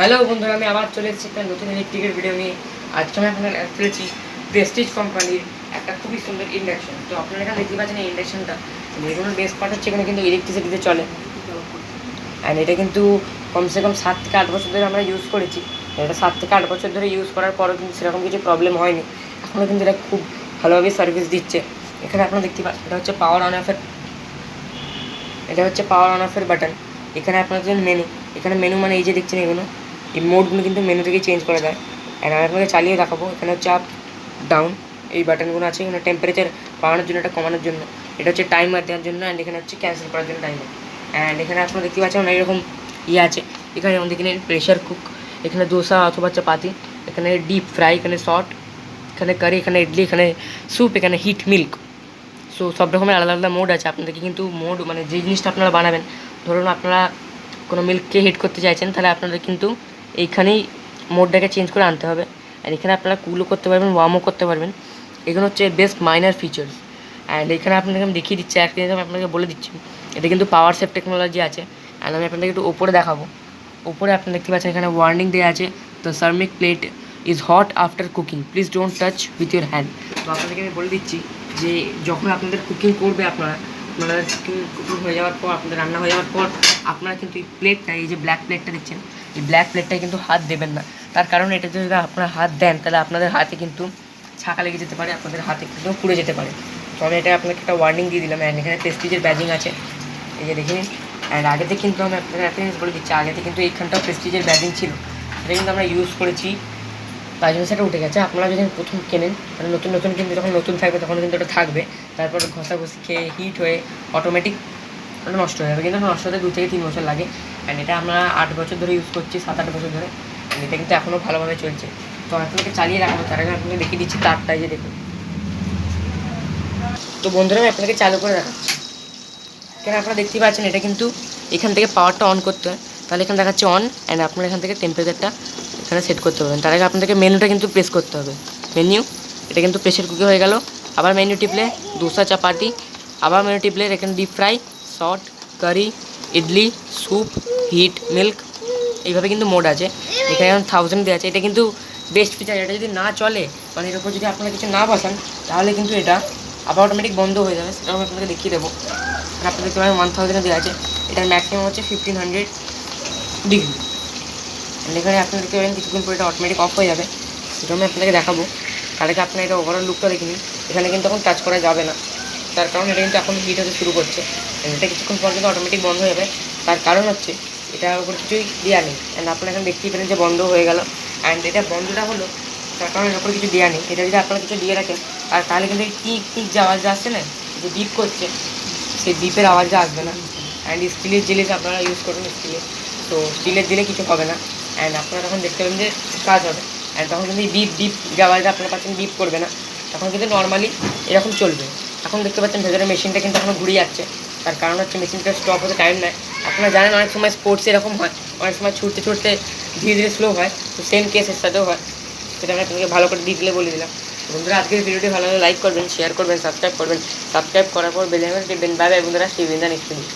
Hello বন্ধুরা, আমি আবার চলে এসেছি একটা নতুন ইলেকট্রিকের ভিডিও নিয়ে। আজকে আমি আপনার ফেলেছি প্রেস্টিজ কোম্পানির একটা খুবই সুন্দর ইন্ডাকশন। তো আপনারা এখানে দেখতে পাচ্ছেন এই ইন্ডাকশনটা এগুলোর বেস্ট পার্ট হচ্ছে এখানে কিন্তু ইলেকট্রিসিটিতে চলে। অ্যান্ড এটা কিন্তু কমসে কম 7 থেকে 8 বছর ধরে আমরা ইউজ করেছি। এটা 7 থেকে 8 বছর ধরে ইউজ করার পরও কিন্তু সেরকম কিছু প্রবলেম হয়নি। এখনও কিন্তু এটা খুব ভালোভাবে সার্ভিস দিচ্ছে। এখানে আপনারা দেখতে পাচ্ছেন এটা হচ্ছে পাওয়ার অন অফের বাটন। এখানে আপনাদের মেনু, এখানে মেনু মানে এই যে দেখছেন এগুলো, এই মোডগুলো কিন্তু মেনু থেকে চেঞ্জ করা যায়। অ্যান্ড আমি আপনাকে চালিয়ে দেখাবো। এখানে হচ্ছে আপ ডাউন এই বাটনগুলো আছে। এখানে টেম্পারেচার বাড়ানোর জন্য, এটা কমানোর জন্য, এটা হচ্ছে টাইমার দেওয়ার জন্য, অ্যান্ড এখানে হচ্ছে ক্যান্সেল করার জন্য টাইমার। অ্যান্ড এখানে আপনারা দেখতে পাচ্ছেন অনেক রকম আছে। এখানে যেমন দেখেন প্রেশার কুক, এখানে দোসা অথবা চাপাতি, এখানে ডিপ ফ্রাই, এখানে শর্ট, এখানে কারি, এখানে ইডলি, এখানে স্যুপ, এখানে হিট মিল্ক। সো সব রকমের আলাদা আলাদা মোড আছে। আপনাদেরকে কিন্তু মোড মানে যে জিনিসটা আপনারা বানাবেন, ধরুন আপনারা কোনো মিল্ককে হিট করতে চাইছেন, তাহলে আপনাদের কিন্তু এইখানেই মোডটাকে চেঞ্জ করে আনতে হবে। আর এখানে আপনারা কুলও করতে পারবেন, ওয়ার্মও করতে পারবেন। এগুলো হচ্ছে বেস্ট মাইনার ফিচার্স। অ্যান্ড এখানে আপনাদেরকে আমি দেখিয়ে দিচ্ছি, একটা জিনিস আমি আপনাকে বলে দিচ্ছি, এটা কিন্তু পাওয়ার সেভ টেকনোলজি আছে। অ্যান্ড আমি আপনাদেরকে একটু ওপরে দেখাবো। ওপরে আপনারা দেখতে পাচ্ছেন এখানে ওয়ার্নিং দেওয়া আছে, the thermic plate is hot after cooking, please don't touch with your hand. তো আপনাদেরকে আমি বলে দিচ্ছি যে যখন আপনাদের কুকিং করবে, আপনারা কুকিং হয়ে যাওয়ার পর, আপনাদের রান্না হয়ে যাওয়ার পর, আপনারা কিন্তু এই প্লেটটা, এই যে ব্ল্যাক প্লেটটা দিচ্ছেন, এই ব্ল্যাক প্লেটটায় কিন্তু হাত দেবেন না। তার কারণ এটা যদি আপনারা হাত দেন, তাহলে আপনাদের হাতে কিন্তু ছাকা লেগে যেতে পারে, আপনাদের হাতে কিন্তু পুড়ে যেতে পারে। তো আমি এটা আপনাকে একটা ওয়ার্নিং দিয়ে দিলাম। অ্যান্ড এখানে প্রেস্টিজের ব্যাজিং আছে, এই যে দেখে নিন। অ্যান্ড আগেতে কিন্তু আমি আপনাদের একটা জিনিস বলে দিচ্ছি, আগেতে কিন্তু এইখানটাও প্রেস্টিজের ব্যাজিং ছিল, সেটা কিন্তু আমরা ইউজ করেছি, তাই জন্য সেটা উঠে গেছে। আপনারা যদি প্রথম কেনেন, মানে নতুন নতুন কিন্তু যখন নতুন থাকবে তখন কিন্তু ওটা থাকবে, তারপর ঘষাঘষি খেয়ে হিট হয়ে অটোমেটিক ওটা নষ্ট হয়ে যাবে। কিন্তু নষ্ট হতে 2 থেকে 3 বছর লাগে। অ্যান্ড এটা আমরা 8 বছর ধরে ইউজ করছি, 7-8 বছর ধরে। অ্যান্ড এটা কিন্তু এখনও ভালোভাবে চলছে। তো আপনাকে চালিয়ে রাখবো, তার আগে আপনাকে দেখিয়ে দিচ্ছি তারটাই যে দেখুন। তো বন্ধুরা, আমি আপনাকে চালু করে দেখাচ্ছি। কেন আপনারা দেখতেই পাচ্ছেন এটা কিন্তু এখান থেকে পাওয়ারটা অন করতে হয়, তাহলে এখানে দেখাচ্ছে অন। অ্যান্ড আপনারা এখান থেকে টেম্পারেচারটা এখানে সেট করতে পারবেন। তার আগে আপনাদেরকে মেনুটা কিন্তু প্রেস করতে হবে। মেনু, এটা কিন্তু প্রেশার কুকে হয়ে গেল। আবার মেনু টিপলে দোসা চাপাতি, আবার মেনু টিপলে এখানে ডিপ ফ্রাই, শর্ট, কারি, ইডলি, স্যুপ, হিট মিল্ক, এইভাবে কিন্তু মোড আছে। এখানে এখন 1000 দেওয়া আছে। এটা কিন্তু বেস্ট ফিচার। এটা যদি না চলে, মানে এর উপর যদি আপনারা কিছু না বসান, তাহলে কিন্তু এটা আবার অটোমেটিক বন্ধ হয়ে যাবে। সেটাও আমি আপনাকে দেখিয়ে দেবো। আর আপনাদের দেখতে পাবেন 1000 দেওয়া আছে। এটার ম্যাক্সিমাম হচ্ছে 1500 ডিগ্রি। এখানে আপনি দেখতে পাবেন কিছুক্ষণ পরে এটা অটোমেটিক অফ হয়ে যাবে। সেটা আমি আপনাকে দেখাবো। তার আগে আপনার এটা ওভারঅল লুকটা দেখে নিন। এখানে কিন্তু এখন টাচ করা যাবে না, তার কারণ এটা কিন্তু এখন হিট হতে শুরু করছে। এটা কিছুক্ষণ পর কিন্তু অটোমেটিক বন্ধ হয়ে যাবে। তার কারণ হচ্ছে এটার উপর কিছুই দেওয়া নেই। অ্যান্ড আপনারা এখানে দেখতেই পেলেন যে বন্ধ হয়ে গেল। অ্যান্ড এটা বন্ধটা হলো তার কারণ এর উপর কিছু দেওয়া নেই। এটা যদি আপনারা কিছু দিয়ে রাখেন, আর তাহলে কিন্তু এই টিক টিক যে আওয়াজটা আসছে না, যে বিপ করছে, সেই বিপের আওয়াজটা আসবে না। অ্যান্ড স্টিলের জিনিস আপনারা ইউজ করুন, স্টিলের। তো স্টিলের দিলে কিছু হবে না। অ্যান্ড আপনারা তখন দেখতে পাবেন যে কাজ হবে। অ্যান্ড তখন কিন্তু এই বিপ বিপ যে আওয়াজটা আপনারা পাচ্ছেন, বিপ করবে না। তখন কিন্তু নর্মালি এরকম চলবে। এখন দেখতে পাচ্ছেন ভেতরে মেশিনটা কিন্তু এখনও ঘুরিয়ে যাচ্ছে। তার কারণ হচ্ছে মেশিনটা স্টপ হতে টাইম নেয়। আপনারা জানেন অনেক সময় স্পোর্টস এরকম হয়, অনেক সময় ছুটতে ছুটতে ধীরে ধীরে স্লো হয়। তো সেম কেস এর সাথেও হয়। সেটা আমি আপনাকে ভালো করে ডিটেলে বলে দিলাম। বন্ধুরা, আজকের ভিডিওটি ভালো লাগলে লাইক করবেন, শেয়ার করবেন, সাবস্ক্রাইব করবেন। সাবস্ক্রাইব করার পর বেল আইকন টিপবেন। বাই বাই বন্ধুরা, see you in the next video.